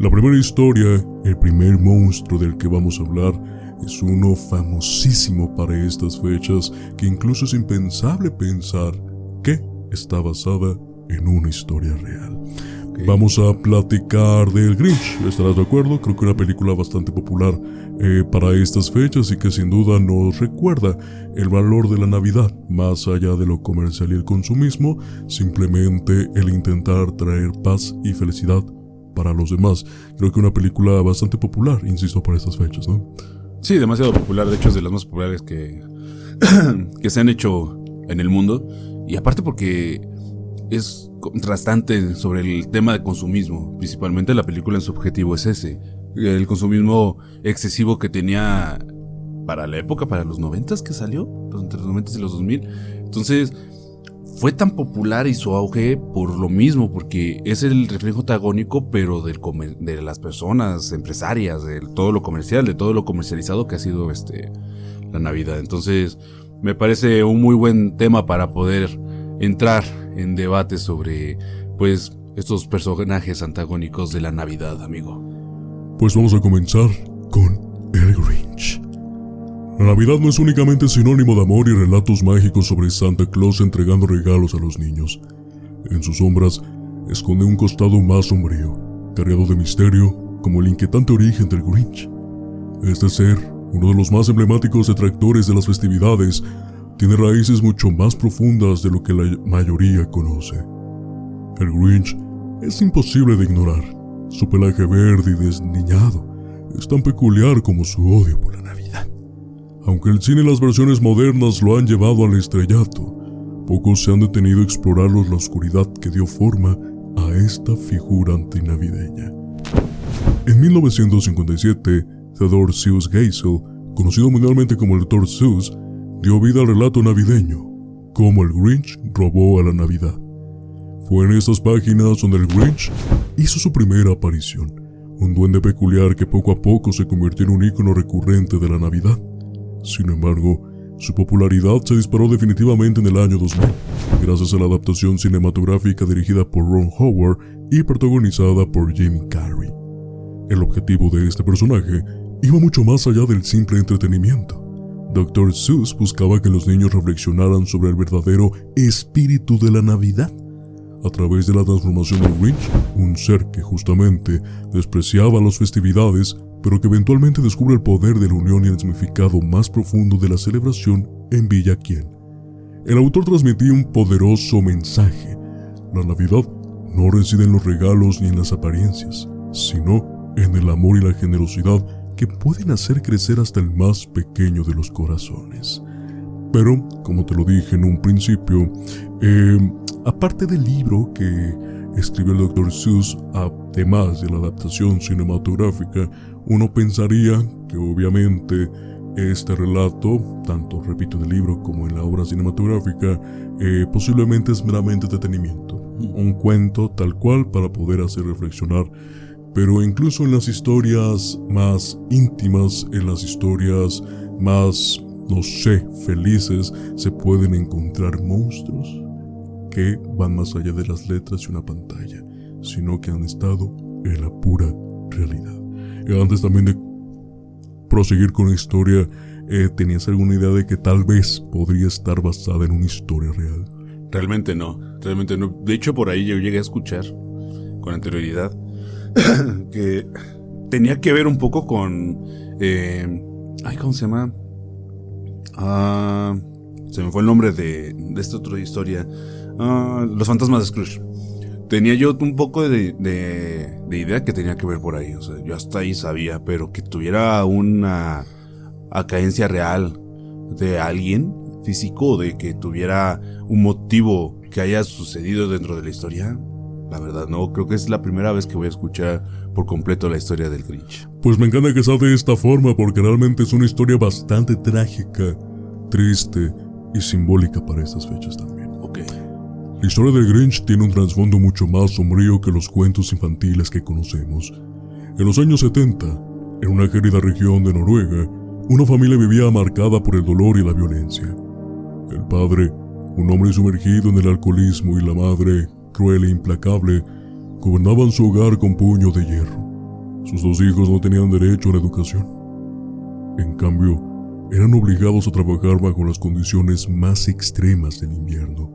La primera historia, el primer monstruo del que vamos a hablar, es uno famosísimo para estas fechas que incluso es impensable pensar que está basada en una historia real. Okay. Vamos a platicar del Grinch, ¿estarás de acuerdo? Creo que una película bastante popular para estas fechas y que sin duda nos recuerda el valor de la Navidad, más allá de lo comercial y el consumismo, simplemente el intentar traer paz y felicidad para los demás. Creo que una película bastante popular, insisto, para estas fechas, ¿no? Sí, demasiado popular, de hecho es de las más populares que se han hecho en el mundo, y aparte porque es contrastante sobre el tema de consumismo. Principalmente la película en su objetivo es ese, el consumismo excesivo que tenía para la época, para los 90s que salió, entre los 90s y los 2000. Entonces fue tan popular y su auge por lo mismo, porque es el reflejo antagónico, pero de las personas empresarias, de todo lo comercial, de todo lo comercializado que ha sido la Navidad. Entonces me parece un muy buen tema para poder entrar en debate sobre, pues, estos personajes antagónicos de la Navidad, amigo. Pues vamos a comenzar con el Grinch. La Navidad no es únicamente sinónimo de amor y relatos mágicos sobre Santa Claus entregando regalos a los niños. En sus sombras esconde un costado más sombrío, cargado de misterio, como el inquietante origen del Grinch. Este ser, uno de los más emblemáticos detractores de las festividades, tiene raíces mucho más profundas de lo que la mayoría conoce. El Grinch es imposible de ignorar. Su pelaje verde y desniñado es tan peculiar como su odio por la Navidad. Aunque el cine y las versiones modernas lo han llevado al estrellato, pocos se han detenido a explorar la oscuridad que dio forma a esta figura antinavideña. En 1957, Theodore Seuss Geisel, conocido mundialmente como el Dr. Seuss, dio vida al relato navideño, cómo el Grinch robó a la Navidad. Fue en estas páginas donde el Grinch hizo su primera aparición, un duende peculiar que poco a poco se convirtió en un ícono recurrente de la Navidad. Sin embargo, su popularidad se disparó definitivamente en el año 2000, gracias a la adaptación cinematográfica dirigida por Ron Howard y protagonizada por Jim Carrey. El objetivo de este personaje iba mucho más allá del simple entretenimiento. Dr. Seuss buscaba que los niños reflexionaran sobre el verdadero espíritu de la Navidad, a través de la transformación del Grinch, un ser que justamente despreciaba las festividades, pero que eventualmente descubre el poder de la unión y el significado más profundo de la celebración en Villa Quien. El autor transmitía un poderoso mensaje. La Navidad no reside en los regalos ni en las apariencias, sino en el amor y la generosidad que pueden hacer crecer hasta el más pequeño de los corazones. Pero, como te lo dije en un principio, aparte del libro que escribió el Dr. Seuss, además de la adaptación cinematográfica, uno pensaría que obviamente este relato, tanto repito en el libro como en la obra cinematográfica, posiblemente es meramente entretenimiento, un cuento tal cual para poder hacer reflexionar. Pero incluso en las historias más íntimas, en las historias más, no sé, felices, se pueden encontrar monstruos que van más allá de las letras y una pantalla, sino que han estado en la pura realidad. Antes también de proseguir con la historia, ¿tenías alguna idea de que tal vez podría estar basada en una historia real? Realmente no. De hecho, por ahí yo llegué a escuchar con anterioridad que tenía que ver un poco con ¿cómo se llama? Se me fue el nombre de esta otra historia. Los fantasmas de Scrooge. Tenía yo un poco de idea que tenía que ver por ahí. O sea, yo hasta ahí sabía, pero que tuviera una acaencia real de alguien físico, de que tuviera un motivo que haya sucedido dentro de la historia. La verdad no, creo que es la primera vez que voy a escuchar por completo la historia del Grinch. Pues me encanta que sea de esta forma, porque realmente es una historia bastante trágica, triste y simbólica para estas fechas también. Ok. La historia del Grinch tiene un trasfondo mucho más sombrío que los cuentos infantiles que conocemos. En los años 70, en una gélida región de Noruega, una familia vivía marcada por el dolor y la violencia. El padre, un hombre sumergido en el alcoholismo, y la madre, cruel e implacable, gobernaban su hogar con puño de hierro. Sus 2 hijos no tenían derecho a la educación. En cambio, eran obligados a trabajar bajo las condiciones más extremas del invierno.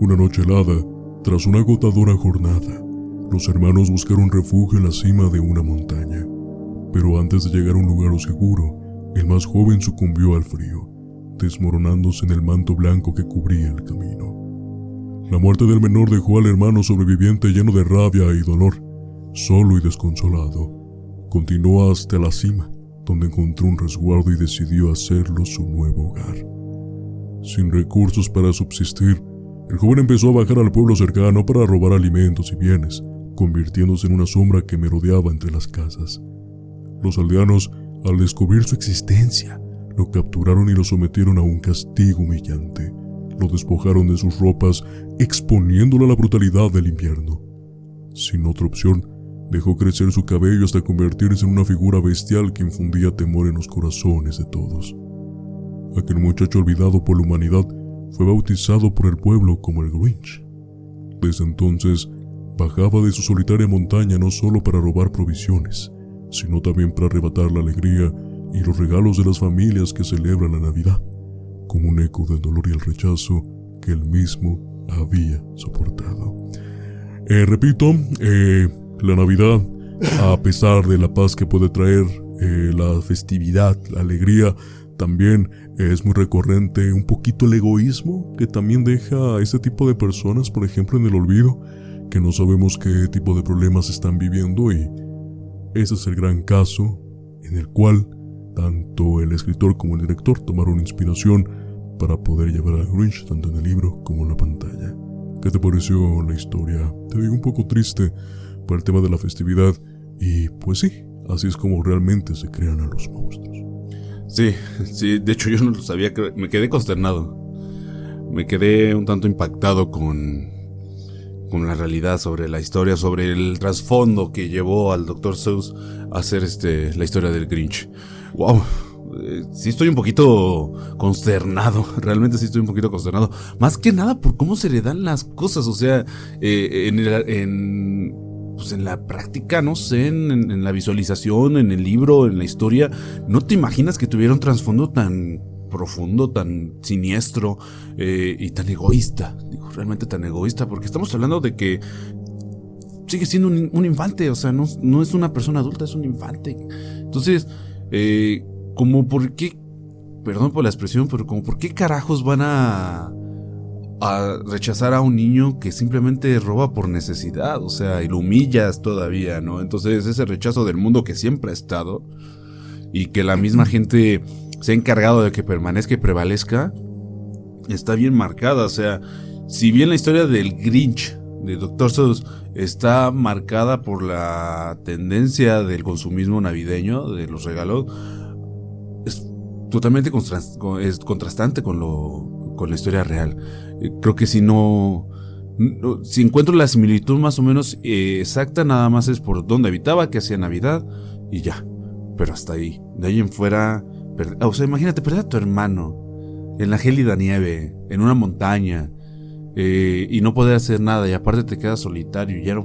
Una noche helada, tras una agotadora jornada, los hermanos buscaron refugio en la cima de una montaña. Pero antes de llegar a un lugar seguro, el más joven sucumbió al frío, desmoronándose en el manto blanco que cubría el camino. La muerte del menor dejó al hermano sobreviviente lleno de rabia y dolor, solo y desconsolado. Continuó hasta la cima, donde encontró un resguardo y decidió hacerlo su nuevo hogar. Sin recursos para subsistir, el joven empezó a bajar al pueblo cercano para robar alimentos y bienes, convirtiéndose en una sombra que merodeaba entre las casas. Los aldeanos, al descubrir su existencia, lo capturaron y lo sometieron a un castigo humillante. Lo despojaron de sus ropas, exponiéndolo a la brutalidad del invierno. Sin otra opción, dejó crecer su cabello hasta convertirse en una figura bestial que infundía temor en los corazones de todos. Aquel muchacho olvidado por la humanidad fue bautizado por el pueblo como el Grinch. Desde entonces, bajaba de su solitaria montaña no solo para robar provisiones, sino también para arrebatar la alegría y los regalos de las familias que celebran la Navidad, como un eco del dolor y el rechazo que él mismo había soportado. Repito, la Navidad, a pesar de la paz que puede traer, la festividad, la alegría, también es muy recurrente un poquito el egoísmo que también deja a este tipo de personas, por ejemplo, en el olvido, que no sabemos qué tipo de problemas están viviendo, y ese es el gran caso en el cual tanto el escritor como el director tomaron inspiración para poder llevar a Grinch tanto en el libro como en la pantalla. ¿Qué te pareció la historia? Te digo, un poco triste por el tema de la festividad, y pues sí, así es como realmente se crean a los monstruos. Sí, de hecho yo no lo sabía, me quedé consternado. Me quedé un tanto impactado con la realidad sobre la historia, sobre el trasfondo que llevó al Dr. Seuss a hacer la historia del Grinch. Wow, sí estoy un poquito consternado, realmente sí estoy un poquito consternado. Más que nada por cómo se le dan las cosas, o sea, pues en la práctica, no sé, en la visualización, en el libro, en la historia, no te imaginas que tuviera un trasfondo tan profundo, tan siniestro y tan egoísta. Digo, realmente tan egoísta, porque estamos hablando de que sigue siendo un infante, o sea, no es una persona adulta, es un infante. Entonces, como por qué, perdón por la expresión, pero como por qué carajos van a rechazar a un niño que simplemente roba por necesidad, o sea, y lo humillas todavía, ¿no? Entonces ese rechazo del mundo que siempre ha estado y que la misma gente se ha encargado de que permanezca y prevalezca, está bien marcada. O sea, si bien la historia del Grinch de Dr. Seuss está marcada por la tendencia del consumismo navideño, de los regalos, es totalmente contrastante con la historia real. Creo que si encuentro la similitud más o menos exacta, nada más es por dónde habitaba, que hacía Navidad y ya. Pero hasta ahí. De ahí en fuera, o sea, imagínate, perder a tu hermano en la gélida nieve, en una montaña, y no poder hacer nada, y aparte te quedas solitario y ya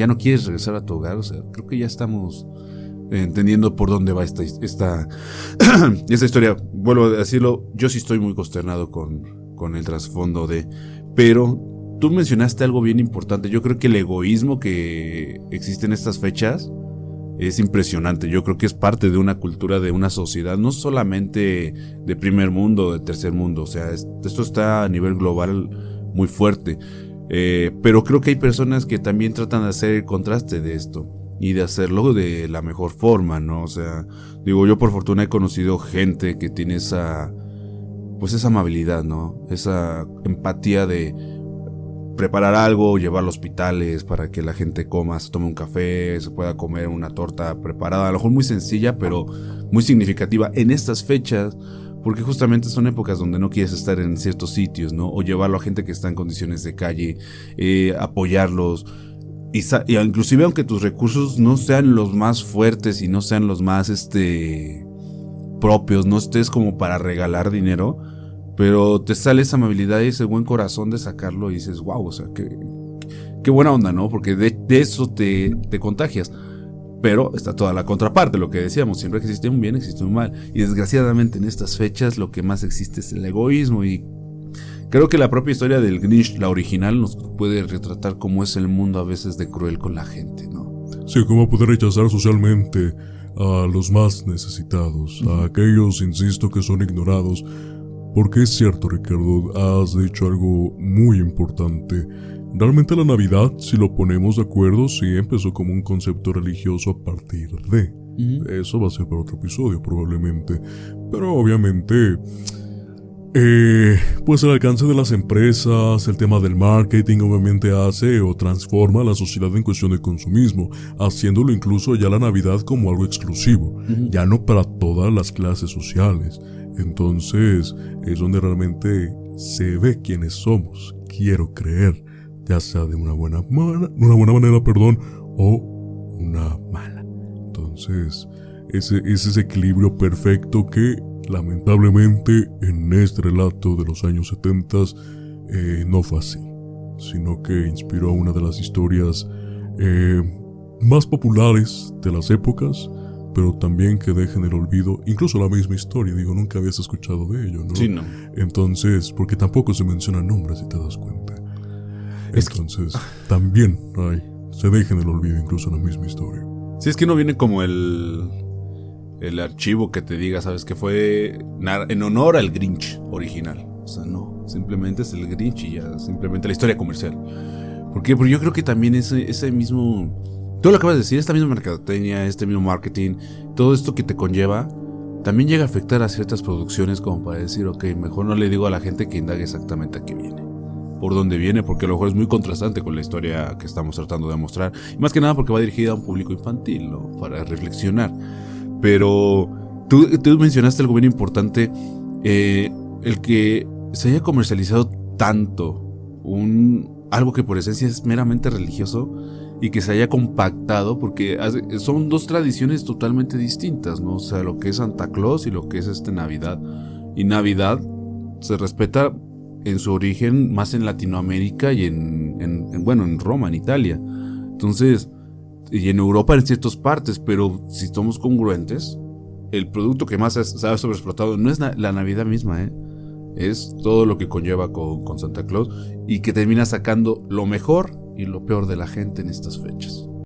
no quieres regresar a tu hogar. O sea, creo que ya estamos entendiendo por dónde va esta historia. Vuelvo a decirlo, yo sí estoy muy consternado con el trasfondo pero tú mencionaste algo bien importante. Yo creo que el egoísmo que existe en estas fechas es impresionante. Yo creo que es parte de una cultura, de una sociedad, no solamente de primer mundo, de tercer mundo. O sea, esto está a nivel global muy fuerte. Pero creo que hay personas que también tratan de hacer el contraste de esto y de hacerlo de la mejor forma, ¿no? O sea, digo, yo por fortuna he conocido gente que tiene esa amabilidad, ¿no? Esa empatía de preparar algo, llevarlo a hospitales para que la gente coma, se tome un café, se pueda comer una torta preparada, a lo mejor muy sencilla, pero muy significativa en estas fechas, porque justamente son épocas donde no quieres estar en ciertos sitios, ¿no? O llevarlo a gente que está en condiciones de calle, apoyarlos, y inclusive aunque tus recursos no sean los más fuertes y no sean los más propios, no estés como para regalar dinero, pero te sale esa amabilidad y ese buen corazón de sacarlo y dices, wow, o sea, qué buena onda, ¿no? Porque de eso te contagias. Pero está toda la contraparte, lo que decíamos, siempre que existe un bien, existe un mal. Y desgraciadamente en estas fechas lo que más existe es el egoísmo. Y creo que la propia historia del Grinch, la original, nos puede retratar cómo es el mundo a veces de cruel con la gente, ¿no? Sí, cómo poder rechazar socialmente a los más necesitados, a aquellos, insisto, que son ignorados. Porque es cierto, Ricardo, has dicho algo muy importante. Realmente la Navidad, si lo ponemos de acuerdo, sí empezó como un concepto religioso a partir de. Eso va a ser para otro episodio probablemente. Pero obviamente, pues el alcance de las empresas, el tema del marketing obviamente hace o transforma a la sociedad en cuestión de consumismo, haciéndolo incluso ya la Navidad como algo exclusivo, ya no para todas las clases sociales. Entonces es donde realmente se ve quiénes somos, quiero creer. Ya sea de una buena manera, o una mala. Entonces, ese es ese equilibrio perfecto que, lamentablemente, en este relato de los años 70 no fue así, sino que inspiró una de las historias más populares de las épocas, pero también que deja en el olvido, incluso la misma historia, nunca habías escuchado de ello, ¿no? Sí, no. Entonces, porque tampoco se mencionan nombres, si te das cuenta. Entonces, también se deja en el olvido incluso la misma historia. Sí, es que no viene como el archivo que te diga, ¿sabes? Que fue en honor al Grinch original. O sea, no, simplemente es el Grinch y ya, simplemente la historia comercial. ¿Por qué? Porque yo creo que también ese mismo... Todo lo que acabas de decir, esta misma mercadotecnia, este mismo marketing, todo esto que te conlleva, también llega a afectar a ciertas producciones como para decir, ok, mejor no le digo a la gente que indague exactamente a qué viene. Por dónde viene, porque a lo mejor es muy contrastante con la historia que estamos tratando de mostrar, y más que nada porque va dirigida a un público infantil, ¿no? Para reflexionar. Pero tú mencionaste algo bien importante, el que se haya comercializado tanto algo que por esencia es meramente religioso y que se haya compactado, porque son dos tradiciones totalmente distintas, ¿no? O sea, lo que es Santa Claus y lo que es Navidad. Y Navidad se respeta en su origen más en Latinoamérica y en Roma, en Italia. Entonces, y en Europa en ciertas partes, pero si somos congruentes, el producto que más se ha sobreexplotado no es la Navidad misma, es todo lo que conlleva con Santa Claus, y que termina sacando lo mejor y lo peor de la gente en estas fechas.